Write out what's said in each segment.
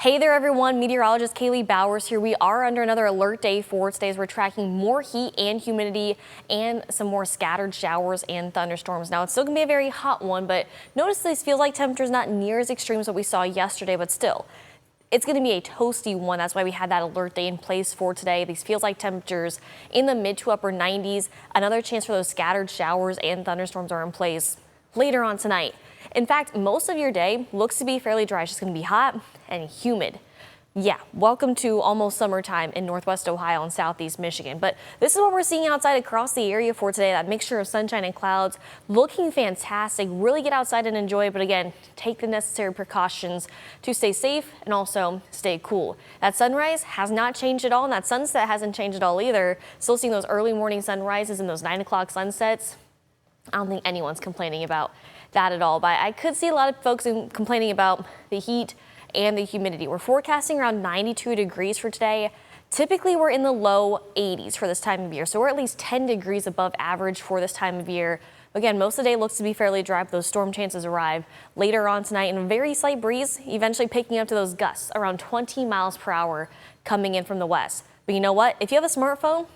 Hey there everyone, meteorologist Kaylee Bowers here. We are under another alert day for today as we're tracking more heat and humidity and some more scattered showers and thunderstorms. Now it's still gonna be a very hot one, but notice these feels like temperatures not near as extreme as what we saw yesterday, but still. It's going to be a toasty one. That's why we had that alert day in place for today. These feels like temperatures in the mid to upper 90s. Another chance for those scattered showers and thunderstorms are in place later on tonight. In fact, most of your day looks to be fairly dry. It's just going to be hot and humid. Yeah, welcome to almost summertime in Northwest Ohio and Southeast Michigan. But this is what we're seeing outside across the area for today. That mixture of sunshine and clouds looking fantastic. Really get outside and enjoy it. But again, take the necessary precautions to stay safe and also stay cool. That sunrise has not changed at all, and that sunset hasn't changed at all either. Still seeing those early morning sunrises and those 9 o'clock sunsets. I don't think anyone's complaining about that at all. But I could see a lot of folks complaining about the heat and the humidity. We're forecasting around 92 degrees for today. Typically we're in the low 80s for this time of year, so we're at least 10 degrees above average for this time of year. Again, most of the day looks to be fairly dry, but those storm chances arrive later on tonight, and a very slight breeze eventually picking up to those gusts around 20 miles per hour coming in from the west. But you know what? If you have a smartphone,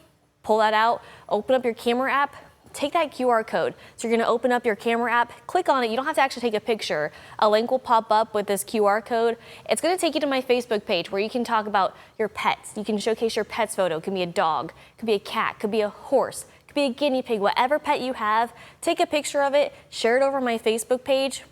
pull that out, open up your camera app, take that QR code. So you're going to open up your camera app, click on it. You don't have to actually take a picture. A link will pop up with this QR code. It's going to take you to my Facebook page where you can talk about your pets. You can showcase your pet's photo. It could be a dog, it could be a cat, could be a horse, it could be a guinea pig, whatever pet you have. Take a picture of it, share it over my Facebook page.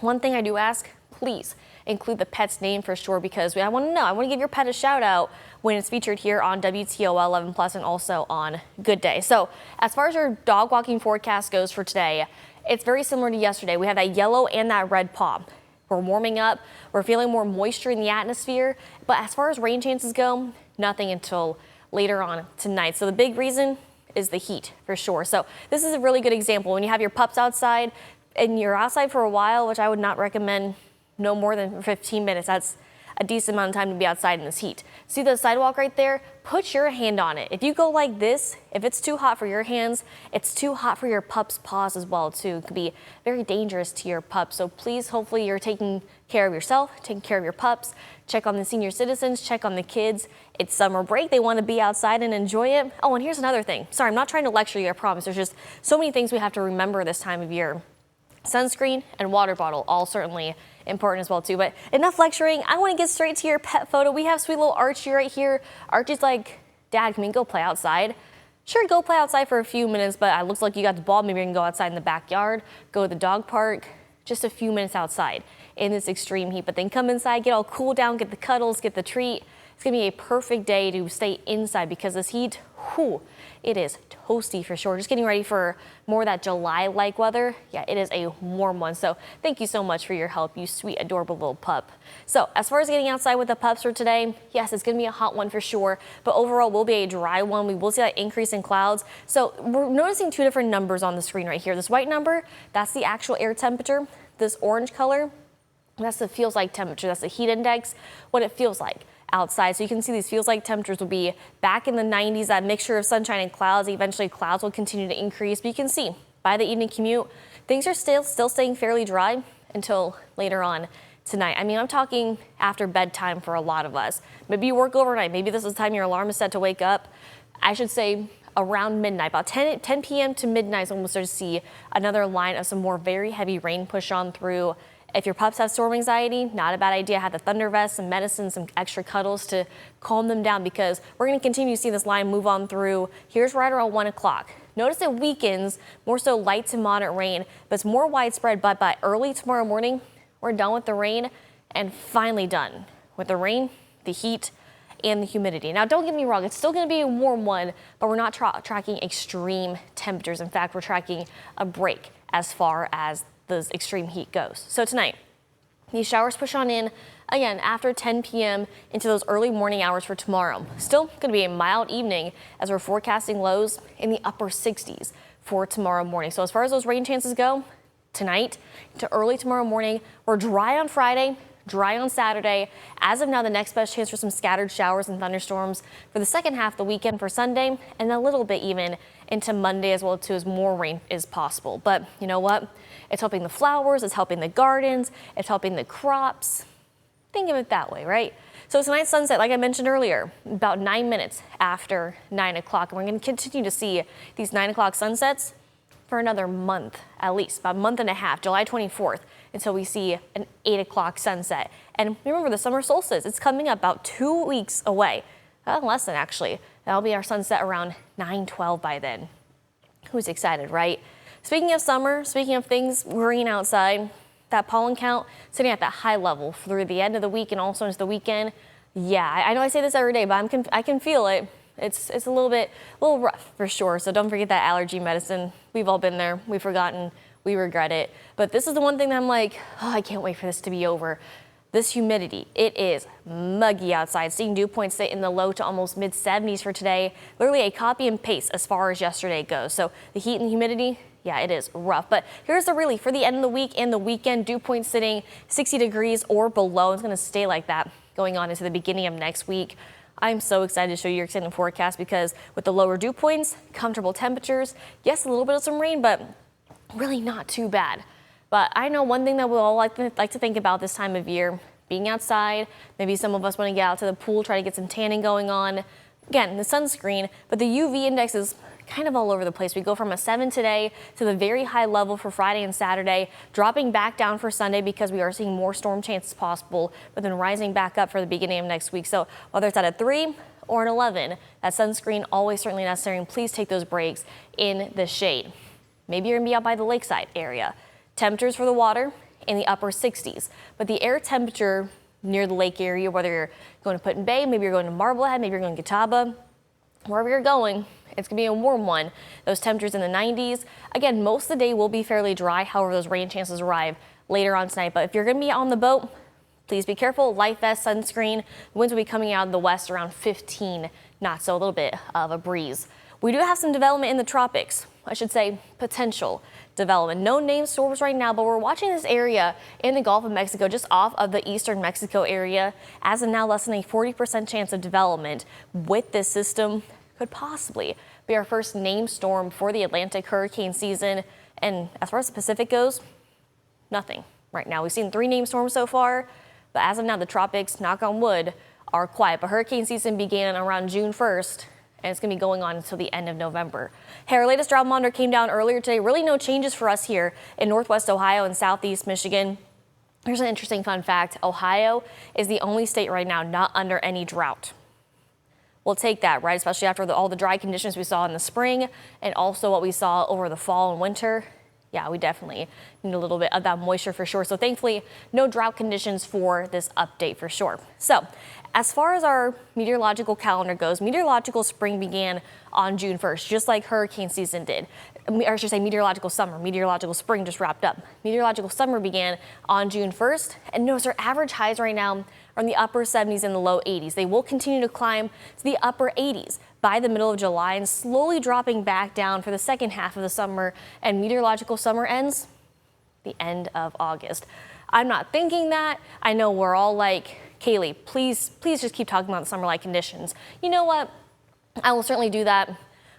One thing I do ask, please include the pet's name for sure, because I want to know. I want to give your pet a shout out when it's featured here on WTOL 11 Plus and also on Good Day. So as far as your dog walking forecast goes for today, it's very similar to yesterday. We have that yellow and that red paw. We're warming up. We're feeling more moisture in the atmosphere. But as far as rain chances go, nothing until later on tonight. So the big reason is the heat for sure. So this is a really good example. When you have your pups outside and you're outside for a while, which I would not recommend no more than 15 minutes. That's a decent amount of time to be outside in this heat. See the sidewalk right there? Put your hand on it. If you go like this, if it's too hot for your hands, it's too hot for your pup's paws as well too. It could be very dangerous to your pup. So please, hopefully you're taking care of yourself, taking care of your pups. Check on the senior citizens, check on the kids. It's summer break. They want to be outside and enjoy it. Oh, and here's another thing. Sorry, I'm not trying to lecture you, I promise. There's just so many things we have to remember this time of year. Sunscreen and water bottle, all certainly important as well too. But enough lecturing. I want to get straight to your pet photo. We have sweet little Archie right here. Archie's like, Dad, can we go play outside? Sure, go play outside for a few minutes, but it looks like you got the ball. Maybe you can go outside in the backyard, go to the dog park, just a few minutes outside in this extreme heat. But then come inside, get all cool down, get the cuddles, get the treat. It's gonna be a perfect day to stay inside because this heat, whew, it is toasty for sure. Just getting ready for more of that July-like weather. Yeah, it is a warm one. So thank you so much for your help, you sweet, adorable little pup. So as far as getting outside with the pups for today, yes, it's gonna be a hot one for sure, but overall will be a dry one. We will see that increase in clouds. So we're noticing two different numbers on the screen right here. This white number, that's the actual air temperature. This orange color, that's the feels like temperature. That's the heat index, what it feels like outside. So you can see these feels like temperatures will be back in the 90s, that mixture of sunshine and clouds. Eventually clouds will continue to increase, but you can see by the evening commute, things are still staying fairly dry until later on tonight. I mean, I'm talking after bedtime for a lot of us. Maybe you work overnight. Maybe this is the time your alarm is set to wake up. I should say around midnight, about 10 p.m. to midnight is when we'll start to see another line of some more very heavy rain push on through. If your pups have storm anxiety, not a bad idea. Have the thunder vest, some medicine, some extra cuddles to calm them down, because we're going to continue to see this line move on through. Here's right around 1 o'clock. Notice it weakens, more so light to moderate rain, but it's more widespread. But by early tomorrow morning, we're done with the rain and finally done with the rain, the heat, and the humidity. Now, don't get me wrong, it's still going to be a warm one, but we're not tracking extreme temperatures. In fact, we're tracking a break as far as the extreme heat goes. So tonight, these showers push on in again after 10 p.m. into those early morning hours for tomorrow. Still going to be a mild evening as we're forecasting lows in the upper 60s for tomorrow morning. So as far as those rain chances go, tonight to early tomorrow morning, we're dry on Friday, dry on Saturday. As of now, the next best chance for some scattered showers and thunderstorms for the second half of the weekend for Sunday, and a little bit even into Monday as well too, as more rain is possible. But you know what? It's helping the flowers, it's helping the gardens, it's helping the crops. Think of it that way, right? So tonight's sunset, like I mentioned earlier, about 9 minutes after 9 o'clock. And we're going to continue to see these 9 o'clock sunsets for another month, at least about a month and a half, July 24th, until we see an 8 o'clock sunset. And remember, the summer solstice, it's coming up about 2 weeks away. Less than, actually. That'll be our sunset around 9:12 by then. Who's excited, right? Speaking of summer, speaking of things green outside, that pollen count sitting at that high level through the end of the week and also into the weekend. Yeah, I know I say this every day, but I can feel it. It's a little rough for sure. So don't forget that allergy medicine. We've all been there. We've forgotten. We regret it. But this is the one thing that I'm like, oh, I can't wait for this to be over. This humidity, it is muggy outside. Seeing dew points sit in the low to almost mid 70s for today. Literally a copy and paste as far as yesterday goes. So the heat and the humidity, yeah, it is rough. But here's the relief for the end of the week and the weekend. Dew points sitting 60 degrees or below. It's going to stay like that going on into the beginning of next week. I'm so excited to show you your extended forecast because with the lower dew points, comfortable temperatures, yes, a little bit of some rain, but really not too bad. But I know one thing that we'll all like to think about this time of year, being outside. Maybe some of us want to get out to the pool, try to get some tanning going on. Again, the sunscreen, but the UV index is kind of all over the place. We go from a 7 today to the very high level for Friday and Saturday, dropping back down for Sunday because we are seeing more storm chances possible, but then rising back up for the beginning of next week. So whether it's at a 3 or an 11, that sunscreen always certainly necessary, and please take those breaks in the shade. Maybe you're gonna be out by the lakeside area. Temperatures for the water in the upper 60s, but the air temperature near the lake area, whether you're going to Put-in Bay, maybe you're going to Marblehead, maybe you're going to Catawba, wherever you're going, it's going to be a warm one. Those temperatures in the 90s. Again, most of the day will be fairly dry. However, those rain chances arrive later on tonight. But if you're going to be on the boat, please be careful. Life vest, sunscreen. The winds will be coming out of the west around 15 knots, so a little bit of a breeze. We do have some development in the tropics. I should say potential development. No named storms right now, but we're watching this area in the Gulf of Mexico, just off of the eastern Mexico area. As of now, less than a 40% chance of development with this system. Could possibly be our first named storm for the Atlantic hurricane season. And as far as the Pacific goes, nothing right now. We've seen 3 named storms so far, but as of now, the tropics, knock on wood, are quiet. But hurricane season began around June 1st. And it's going to be going on until the end of November. Hey, our latest drought monitor came down earlier today. Really no changes for us here in Northwest Ohio and Southeast Michigan. Here's an interesting fun fact. Ohio is the only state right now not under any drought. We'll take that, right? Especially after all the dry conditions we saw in the spring and also what we saw over the fall and winter. Yeah, we definitely need a little bit of that moisture for sure. So thankfully, no drought conditions for this update for sure. So as far as our meteorological calendar goes, meteorological spring began on June 1st, just like hurricane season did. Or I should say meteorological summer. Meteorological spring just wrapped up. Meteorological summer began on June 1st. And notice our average highs right now are in the upper 70s and the low 80s. They will continue to climb to the upper 80s by the middle of July and slowly dropping back down for the second half of the summer. And meteorological summer ends the end of August. I'm not thinking that. I know we're all like, Kaylee, please just keep talking about the summer-like conditions. You know what? I will certainly do that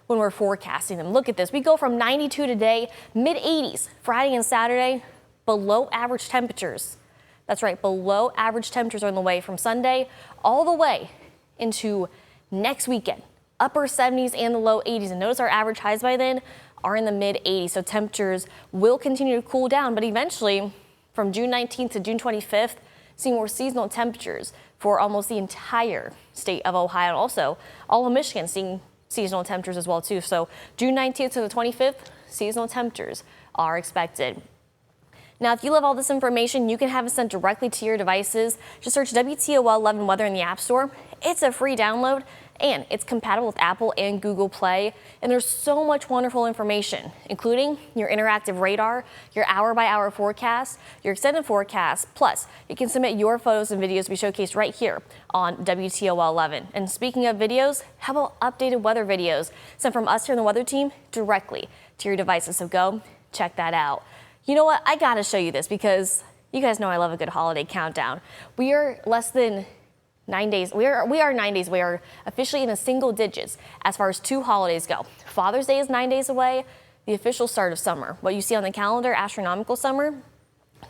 when we're forecasting them. Look at this. We go from 92 today, mid-80s Friday and Saturday, below average temperatures. That's right, below average temperatures are on the way from Sunday all the way into next weekend. Upper 70s and the low 80s. And notice our average highs by then are in the mid-80s. So temperatures will continue to cool down, but eventually from June 19th to June 25th, seeing more seasonal temperatures for almost the entire state of Ohio, and also all of Michigan seeing seasonal temperatures as well too. So June 19th to the 25th, seasonal temperatures are expected. Now, if you love all this information, you can have it sent directly to your devices. Just search WTOL 11 Weather in the App Store. It's a free download, and it's compatible with Apple and Google Play. And there's so much wonderful information, including your interactive radar, your hour-by-hour forecast, your extended forecast. Plus, you can submit your photos and videos we showcased right here on WTOL 11. And speaking of videos, how about updated weather videos sent from us here in the weather team directly to your devices? So go check that out. You know what? I gotta show you this because you guys know I love a good holiday countdown. We are less than 9 days. We are 9 days. We are officially in the single digits as far as 2 holidays go. Father's Day is 9 days away. The official start of summer. What you see on the calendar, astronomical summer,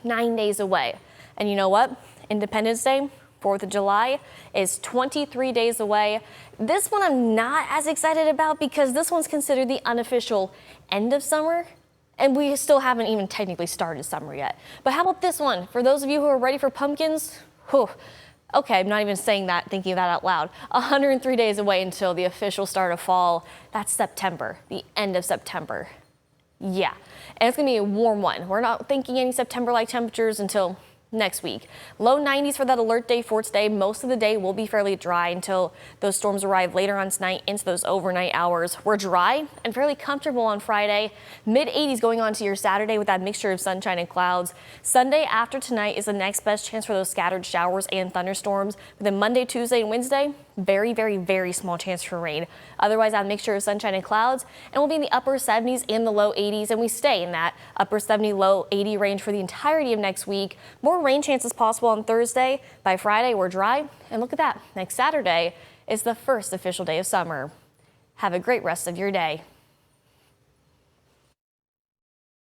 9 days away. And you know what? Independence Day, 4th of July is 23 days away. This one I'm not as excited about because this one's considered the unofficial end of summer, and we still haven't even technically started summer yet. But how about this one? For those of you who are ready for pumpkins, whew, okay, I'm not even saying that, thinking that out loud. 103 days away until the official start of fall. That's September, the end of September. Yeah, and it's gonna be a warm one. We're not thinking any September-like temperatures until next week. Low 90s for that alert day for today. Most of the day will be fairly dry until those storms arrive later on tonight into those overnight hours. We're dry and fairly comfortable on Friday. Mid 80s going on to your Saturday with that mixture of sunshine and clouds. Sunday after tonight is the next best chance for those scattered showers and thunderstorms. But then Monday, Tuesday, and Wednesday, very small chance for rain. Otherwise, that mixture of sunshine and clouds, and we'll be in the upper 70s and the low 80s, and we stay in that upper 70, low 80 range for the entirety of next week. More rain chances possible on Thursday. By Friday, we're dry, and look at that. Next Saturday is the first official day of summer. Have a great rest of your day.